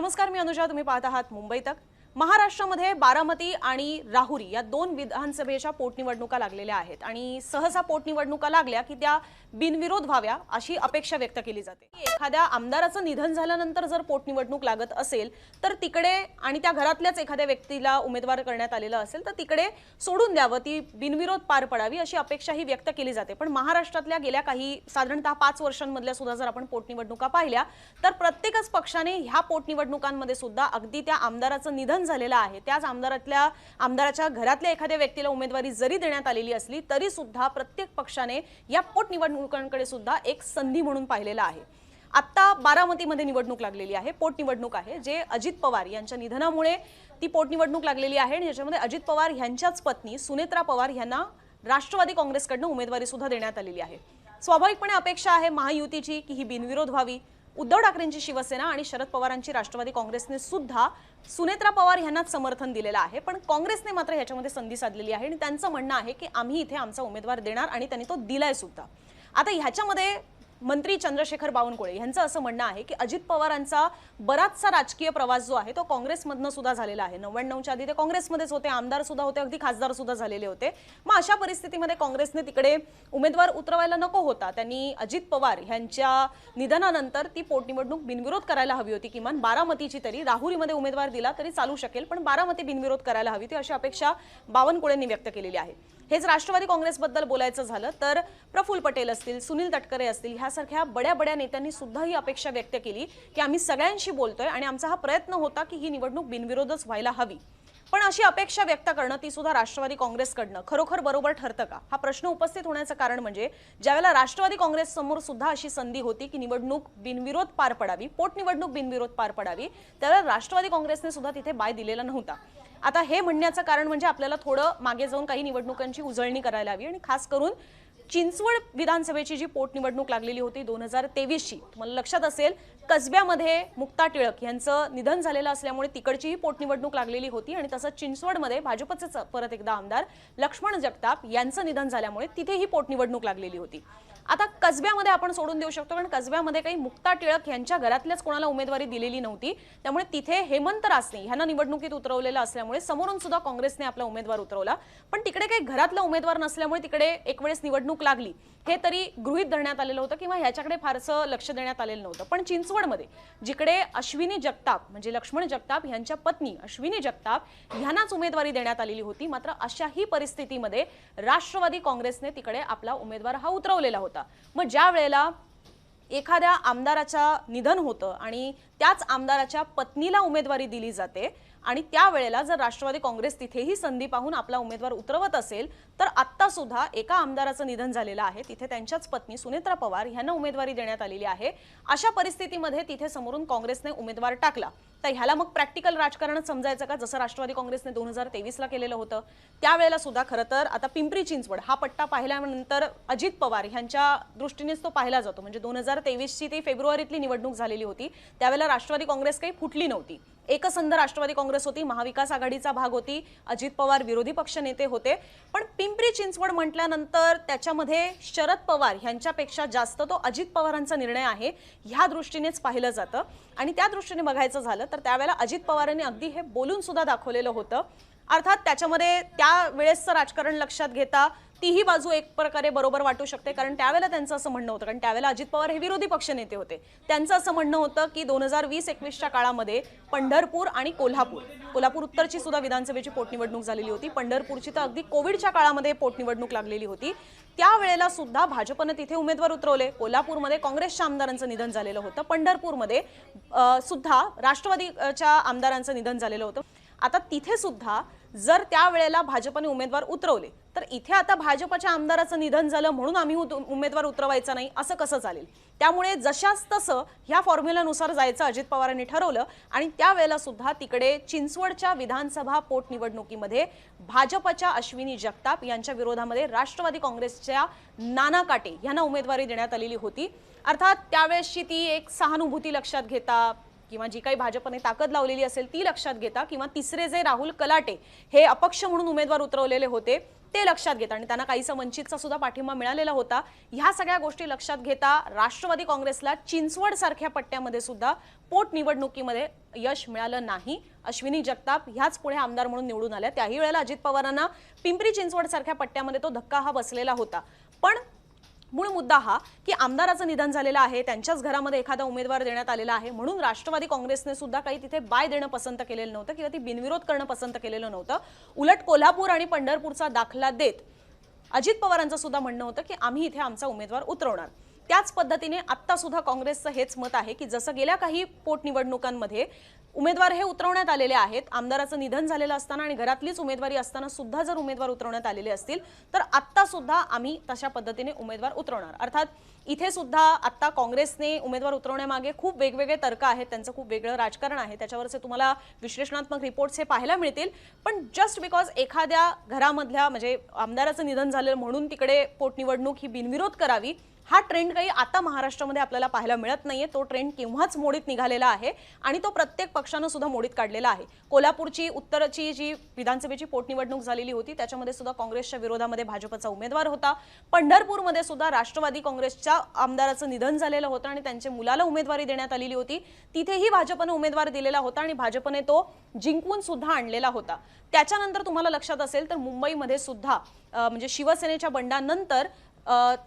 नमस्कार, मी अनुजा. तुम्ही पाहत आहात मुंबई तक. महाराष्ट्रामध्ये बारामती आणि राहुरी या दोन विधानसभेच्या पोटनिवडणुका लागलेल्या आहेत आणि सहसा पोटनिवडणुका लागल्या की त्या बिनविरोध व्हाव्या अशी अपेक्षा व्यक्त केली जाते. एखाद्या आमदाराचं निधन झाल्यानंतर जर पोटनिवडणूक लागत असेल तर तिकडे आणि त्या घरातल्याच एखाद्या व्यक्तीला उमेदवार करण्यात आलेला असेल तर तिकडे सोडून द्यावं, ती बिनविरोध पार पडावी अशी अपेक्षा ही व्यक्त केली जाते. पण महाराष्ट्रातल्या गेल्या काही साधारणतः 5 वर्षांमधल्या सुद्धा जर आपण पोटनिवडणुका पाहिल्या तर प्रत्येकच पक्षाने ह्या पोटनिवडणुकांमध्ये सुद्धा अगदी त्या आमदाराचं निधन झालेला आहे त्याच आमदाराच्या घरातल्या एखाद्या व्यक्तीला उमेदवारी जरी देण्यात आलेली असली तरी सुद्धा प्रत्येक पक्षाने या पोटनिवडणुकांकडे सुद्धा एक संधी म्हणून पाहिलेला आहे. आता बारामतीमध्ये निवडणूक लागलेली आहे, पोटनिवडणूक आहे, जे अजित पवार यांच्या निधनामुळे ती पोटनिवडणूक लागलेली आहे आणि ज्याच्यामध्ये अजित पवार यांच्याच पत्नी सुनेत्रा पवार यांना राष्ट्रवादी काँग्रेसकडून उमेदवारी सुद्धा देण्यात आलेली आहे. स्वाभाविकपणे अपेक्षा आहे महायुतीची की ही बिनविरोध व्हावी. उद्धव ठाकरेंची शिवसेना आणि शरद पवारांची राष्ट्रवादी काँग्रेसने सुद्धा सुनेत्रा पवार यांनाच समर्थन दिलेलं आहे, पण काँग्रेसने मात्र याच्यामध्ये संधी साधलेली आहे आणि त्यांचं म्हणणं आहे की आम्ही इथे आमचा उमेदवार देणार आणि त्यांनी तो दिलाय सुद्धा. आता ह्याच्यामध्ये मंत्री चंद्रशेखर बावनकुळे यांचं असं म्हणणं आहे की अजित पवारांचा बराचसा राजकीय प्रवास जो आहे तो काँग्रेसमधनं सुद्धा झालेला आहे. 99च्या आधी ते काँग्रेसमध्येच होते, आमदार सुद्धा होते, अगदी खासदार सुद्धा झालेले होते. मग अशा परिस्थितीमध्ये काँग्रेसने तिकडे उमेदवार उतरवायला नको होता. त्यांनी अजित पवार यांच्या निधनानंतर ती पोटनिवडणूक बिनविरोध करायला हवी होती. किमान बारामतीची तरी, राहुरीमध्ये उमेदवार दिला तरी चालू शकेल, पण बारामती बिनविरोध करायला हवी ती अशी अपेक्षा बावनकुळेंनी व्यक्त केलेली आहे. हेच राष्ट्रवादी काँग्रेसबद्दल बोलायचं झालं तर प्रफुल्ल पटेल असतील, सुनील तटकरे असतील, ह्यासारख्या बड्या नेत्यांनी सुद्धा ही अपेक्षा व्यक्त केली की आम्ही सगळ्यांशी बोलतोय आणि आमचा हा प्रयत्न होता की ही निवडणूक बिनविरोधच व्हायला हवी. पण अशी अपेक्षा व्यक्त करणं ती सुद्धा राष्ट्रवादी काँग्रेसकडनं खरोखर बरोबर ठरतं का, हा प्रश्न उपस्थित होण्याचं कारण म्हणजे ज्यावेळेला राष्ट्रवादी काँग्रेस समोर सुद्धा अशी संधी होती की निवडणूक बिनविरोध पार पडावी, पोटनिवडणूक बिनविरोध पार पडावी, त्यावेळेला राष्ट्रवादी काँग्रेसने सुद्धा तिथे बाय दिलेला नव्हता. आता हे म्हणण्याचं कारण म्हणजे आपल्याला थोडं मागे जाऊन काही निवडणुकांची उजळणी करायला हवी आणि खास करून चिंचवड विधानसभेची जी पोटनिवडणूक लागलेली होती 2023ची, तुम्हाला लक्षात असेल कसब्यामध्ये मुक्ता टिळक यांचं निधन झालेलं असल्यामुळे तिकडचीही पोटनिवडणूक लागलेली होती आणि तसंच चिंचवडमध्ये भाजपचे परत एकदा आमदार लक्ष्मण जगताप यांचं निधन झाल्यामुळे तिथेही पोटनिवडणूक लागलेली होती. आता कसब्यामध्ये आपण सोडून देऊ शकतो कारण कसब्यामध्ये काही मुक्ता टिळक यांच्या घरातल्याच कोणाला उमेदवारी दिलेली नव्हती, त्यामुळे तिथे हेमंत रासने यांना निवडणुकीत उतरवलेलं असल्यामुळे समोरून सुद्धा काँग्रेसने आपला उमेदवार उतरवला. पण तिकडे काही घरातला उमेदवार नसल्यामुळे तिकडे एक वेळेस निवडणूक लागली हे तरी गृहीत धरण्यात आलेलं होतं किंवा ह्याच्याकडे फारसं लक्ष देण्यात आलेलं नव्हतं. पण चिंचवडमध्ये जिकडे अश्विनी जगताप म्हणजे लक्ष्मण जगताप यांच्या पत्नी अश्विनी जगताप यांनाच उमेदवारी देण्यात आलेली होती, मात्र अशाही परिस्थितीमध्ये राष्ट्रवादी काँग्रेसने तिकडे आपला उमेदवार हा उतरवलेला होता. मग ज्या वेळेला एखाद्या आमदाराचं निधन होतं आणि त्याच आमदाराच्या पत्नीला उमेदवारी दिली जाते आणि त्यावेळेला जर राष्ट्रवादी काँग्रेस तिथेही संधी पाहून आपला उमेदवार उतरवत असेल तर आत्ता सुद्धा एका आमदाराचं निधन झालेलं आहे, तिथे त्यांच्याच पत्नी सुनेत्रा पवार यांना उमेदवारी देण्यात आलेली आहे. अशा परिस्थितीमध्ये तिथे समोरून काँग्रेसने उमेदवार टाकला तर ह्याला मग प्रॅक्टिकल राजकारणच समजायचं का, जसं राष्ट्रवादी काँग्रेसने 2023ला केलेलं होतं. त्यावेळेला सुद्धा खरं तर आता पिंपरी चिंचवड हा पट्टा पाहिल्यानंतर अजित पवार यांच्या दृष्टीनेच तो पाहिला जातो. म्हणजे 2023ची ती फेब्रुवारीतली निवडणूक झालेली होती, त्यावेळेला राष्ट्रवादी काँग्रेस काही फुटली नव्हती, एकसंध राष्ट्रवादी काँग्रेस होती, महाविकास आघाडीचा भाग होती, अजित पवार विरोधी पक्ष नेते होते. पण पिंपरी चिंचवड म्हटल्यानंतर त्याच्यामध्ये शरद पवार यांच्यापेक्षा जास्त तो अजित पवारांचा निर्णय आहे ह्या दृष्टीनेच पाहिलं जातं. आणि त्या दृष्टीने बघायचं झालं तर त्यावेळेला अजित पवारांनी अगदी हे बोलून सुद्धा दाखवलेलं होतं. अर्थात त्याच्यामध्ये त्यावेळेसचं राजकारण लक्षात घेता तीही बाजू एक प्रकारे बरोबर वाटू शकते, कारण त्यावेळेला त्यांचं असं म्हणणं होतं, कारण त्यावेळेला अजित पवार हे विरोधी पक्ष नेते होते, त्यांचं असं म्हणणं होतं की 2020-21च्या काळामध्ये पंढरपूर आणि कोल्हापूर उत्तरची सुद्धा विधानसभेची पोटनिवडणूक झालेली होती, पंढरपूरची तर अगदी कोविडच्या काळामध्ये पोटनिवडणूक लागलेली होती, त्यावेळेला सुद्धा भाजपने तिथे उमेदवार उतरवले. कोल्हापूरमध्ये काँग्रेसच्या आमदारांचं निधन झालेलं होतं, पंढरपूरमध्ये सुद्धा राष्ट्रवादीच्या आमदारांचं निधन झालेलं होतं. आता तिथे सुद्धा जर त्यावेळेला भाजपने उमेदवार उतरवले तर इथे आता भाजपच्या आमदाराचं निधन झालं म्हणून आम्ही उमेदवार उतरवायचा नाही असं कसं चालेल. त्यामुळे जशास तसं ह्या फॉर्म्युलानुसार जायचं अजित पवारांनी ठरवलं आणि त्यावेळेला सुद्धा तिकडे चिंचवडच्या विधानसभा पोटनिवडणुकीमध्ये भाजपच्या अश्विनी जगताप यांच्या विरोधामध्ये राष्ट्रवादी काँग्रेसच्या नाना काटे यांना उमेदवारी देण्यात आलेली होती. अर्थात त्यावेळेसची ती एक सहानुभूती लक्षात घेता किंवा जी काही भाजपने ताकद लावलेली असेल ती लक्षात घेता किंवा तिसरे जे राहुल कलाटे हे अपक्ष म्हणून उमेदवार उतरवलेले होते ते लक्षात घेता आणि त्यांना काहीसा वंचितचा सुद्धा पाठिंबा मिळालेला होता, ह्या सगळ्या गोष्टी लक्षात घेता राष्ट्रवादी काँग्रेसला चिंचवड सारख्या पट्ट्यामध्ये सुद्धा पोटनिवडणुकीमध्ये यश मिळालं नाही। अश्विनी जगताप ह्याच पुढे आमदार म्हणून निवडून आल्या, त्याही वेळेला अजित पवारांना पिंपरी चिंचवड सारख्या पट्ट्यामध्ये तो धक्का हा बसलेला होता। पण मूळ मुद्दा हा की आमदाराचं निधन झालेलं आहे, त्यांच्याच घरामध्ये एखादा उमेदवार देण्यात आलेला आहे, म्हणून राष्ट्रवादी काँग्रेसने सुद्धा काही तिथे बाय देणं पसंत केलेलं नव्हतं किंवा ती बिनविरोध करणं पसंत केलेलं नव्हतं। उलट कोल्हापूर आणि पंढरपूरचा दाखला देत अजित पवारांचं सुद्धा म्हणणं होतं की आम्ही इथे आमचा उमेदवार उतरवणार। त्याच पद्धतीने आत्ता सुद्धा काँग्रेसचं हेच मत आहे की जसं गेल्या काही पोटनिवडणुकांमध्ये उमेदवार हे उतरवण्यात आलेले आहेत, आमदाराचं निधन झालेलं असताना आणि घरातलीच उमेदवारी असताना सुद्धा जर उमेदवार उतरवण्यात आलेले असतील तर आत्ता सुद्धा आम्ही तशा पद्धतीने उमेदवार उतरवणार। अर्थात इथे सुद्धा आत्ता काँग्रेसने उमेदवार उतरवण्यामागे खूप वेगवेगळे तर्क आहेत, त्यांचं खूप वेगळं राजकारण आहे, त्याच्यावरचे तुम्हाला विश्लेषणात्मक रिपोर्ट्स हे पाहायला मिळतील। पण जस्ट बिकॉज एखाद्या घरामधल्या म्हणजे आमदाराचं निधन झालं म्हणून तिकडे पोटनिवडणूक ही बिनविरोध करावी, हा ट्रेंड काही आता महाराष्ट्रामध्ये आपल्याला पाहायला मिळत नाहीये। तो ट्रेंड केव्हाच मोडीत निघालेला आहे आणि तो प्रत्येक पक्षानं सुद्धा मोडीत काढलेला आहे। कोल्हापूरची उत्तरची जी विधानसभेची पोटनिवडणूक झालेली होती त्याच्यामध्ये सुद्धा काँग्रेसच्या विरोधामध्ये भाजपचा उमेदवार होता। पंढरपूरमध्ये सुद्धा राष्ट्रवादी काँग्रेसच्या आमदाराचं निधन झालेलं होतं आणि त्यांच्या मुलाला उमेदवारी देण्यात आलेली होती, तिथेही भाजपने उमेदवार दिलेला होता आणि भाजपने तो जिंकून सुद्धा आणलेला होता। त्याच्यानंतर तुम्हाला लक्षात असेल तर मुंबईमध्ये सुद्धा म्हणजे शिवसेनेच्या बंडानंतर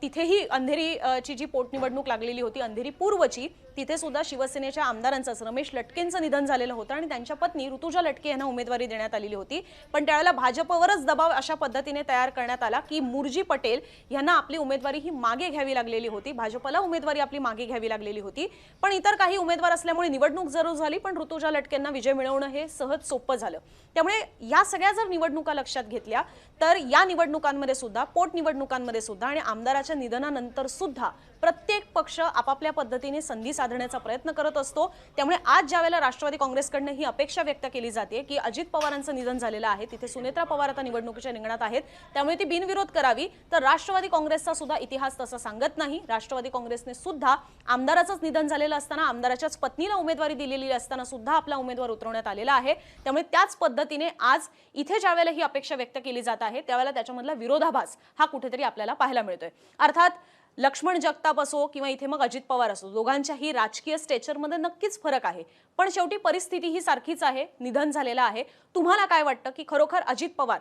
तिथेही अंधेरीची जी पोटनिवडणूक लागलेली होती, अंधेरी पूर्वची, तिथे सुद्धा शिवसेनेच्या आमदारांचं रमेश लटकेंचं निधन झालेलं होतं आणि त्यांच्या पत्नी ऋतुजा लटके यांना उमेदवारी देण्यात आलेली होती। पण त्यावेळेला भाजपवरच दबाव अशा पद्धतीने तयार करण्यात आला की मुरजी पटेल यांना आपली उमेदवारी ही मागे घ्यावी लागलेली होती, भाजपला उमेदवारी आपली मागे घ्यावी लागलेली होती। पण इतर काही उमेदवार असल्यामुळे निवडणूक जरूर झाली, पण ऋतुजा लटकेंना विजय मिळवणं हे सहज सोपं झालं। त्यामुळे या सगळ्या जर निवडणुका लक्षात घेतल्या तर या निवडणुकांमध्ये सुद्धा पोटनिवडणुकांमध्ये सुद्धा आणि आमदाराच्या निधनानंतर सुद्धा प्रत्येक पक्ष आपापल्या पद्धतीने संधी साधण्याचा प्रयत्न करत असतो। त्यामुळे आज ज्यावेळेला राष्ट्रवादी काँग्रेसकडनं ही अपेक्षा व्यक्त केली जाते की अजित पवारांचं निधन झालेलं आहे, तिथे सुनेत्रा पवार आता निवडणुकीच्या रिंगणात आहेत, त्यामुळे ती बिनविरोध करावी, तर राष्ट्रवादी काँग्रेसचा सुद्धा इतिहास तसा सांगत नाही। राष्ट्रवादी काँग्रेसने सुद्धा आमदाराचंच निधन झालेलं असताना आमदाराच्याच पत्नीला उमेदवारी दिलेली असताना सुद्धा आपला उमेदवार उतरवण्यात आलेला आहे। त्यामुळे त्याच पद्धतीने आज इथे ज्यावेळेला ही अपेक्षा व्यक्त केली जात आहे त्यावेळेला त्याच्यामधला विरोधाभास हा कुठेतरी आपल्याला पाहायला मिळतोय। अर्थात लक्ष्मण जगताप असो किंवा इथे मग अजित पवार असो, दोघांच्याही राजकीय स्टेचरमध्ये नक्कीच फरक आहे, पण शेवटी परिस्थिती ही सारखीच आहे, निधन झालेलं आहे। तुम्हाला काय वाटतं की खरोखर अजित पवार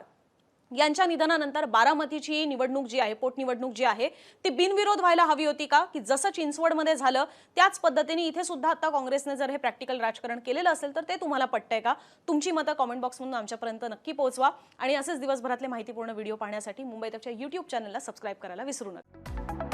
यांच्या निधनानंतर बारामतीची निवडणूक जी आहे, पोटनिवडणूक जी आहे, ती बिनविरोध व्हायला हवी होती का, की जसं चिंचवडमध्ये झालं त्याच पद्धतीने इथे सुद्धा आता काँग्रेसने जर हे प्रॅक्टिकल राजकारण केलेलं असेल तर ते तुम्हाला पटतंय का? तुमची मतं कमेंट बॉक्समधून आमच्यापर्यंत नक्की पोहोचवा आणि असेच दिवसभरातले माहितीपूर्ण व्हिडिओ पाहण्यासाठी मुंबई तकच्या YouTube चॅनलला सबस्क्राइब करायला विसरू नका।